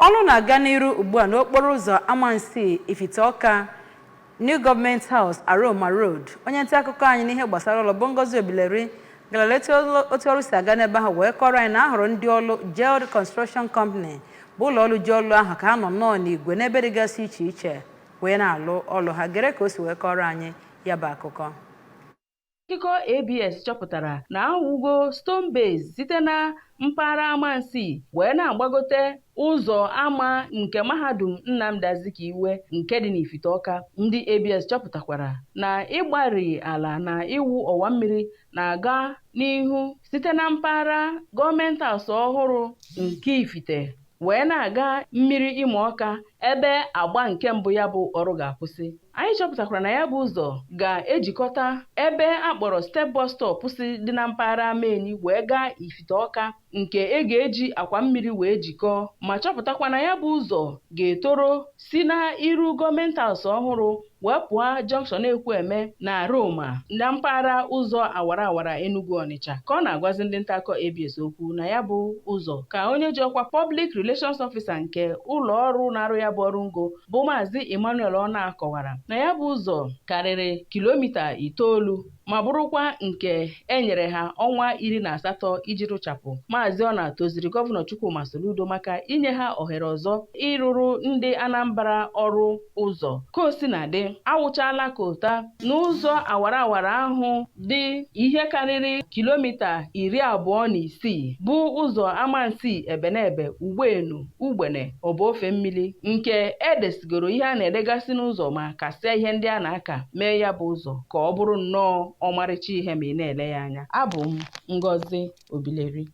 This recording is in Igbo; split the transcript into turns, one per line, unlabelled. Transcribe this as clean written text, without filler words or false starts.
Ọlụ na-aga n'iru ugbu a n'okporo ụzọ Amansea Ifite New Government House Aroma Road. Onye nta akụkọ anyị n'ihe gbasara ụlọ bụ Ngozi Obileri gara leta otu ọrụ si aga n'ebe ahụ wee kọrọ anyị na ahụrụ ndị ọlụ Geld Construction Company bụ ụlọ ọrụ ji ọlụ ahụ ka ha nọ nnọọ n'igwe n'ebe dịgasị iche iche wee na-alụ ọlụ ha. Gere ka o si wee kọrọ anyị ya bụ akụkọ.
Akụkọ ABS chọpụtara na awụgo stone base site na mpaghara Amansea wee na-agbagote ụzọ ama nke mahadum Nnamdi Azikiwe nke dị n'Ifite Ọka. Ndị ABS chọpụtakwara na ịgbari ala na iwu ọwa mmiri na-aga n'ihu site na mpaghara gọọmenti asọ ọhụrụ nke Ifite wee na-aga mmiri Ime Ọka ebe agba nke mbụ ya bụ ọrụ ga-akwụsị. Anyị chọpụtakwara na ya bụ ụzọ ga-ejikọta ebe akpọrọ step bus stop si dị na mpaghara Amaeni wee gaa Ifite Ọka nke ga-eji akwa mmiri wee jikọọ, ma chọpụtakwa na ya bụ ụzọ ga-etoro si na iru gọọmenti asọ ọhụrụ wee pụọ junction Ekwueme na Aroma na mpaghara ụzọ awara awara Enugu Ọnịcha. Ka ọ na-agwazi ndị nta akụkọ ABS okwu na ya bụ ụzọ ka onye ji ọkwa Public Relations Officer nke ụlọ ọrụ na-arụ ya bụ ọrụ ngo bụ Maazị Emmanuel Ona kọwara na ya bụ ụzọ karịrị kilomita 9 ma bụrụkwa nke enyere ha ọnwa 18 iji rụchapụ. Maazị Ona toziri Gọvanọ Chukwuma Soludo maka inye ha ohere ọzọ ịrụrụ ndị Anambra ọrụ ụzọ. Ka o si na dị, awụchala kota n'ụzọ awara awara ahụ dị ihe karịrị kilomita 26 bụ ụzọ Amansea Ebenebe Ugbeenu Ugbene Obofe Mmiri nke edesigoro ihe a na-edegasị n'ụzọ ma kasịa ihe ndị a na-aka mee ya bụ ụzọ ka ọ bụrụ nnọọ ọmarịcha ihe ma ị na-ele ya anya. Abụ m Ngozi Obileri.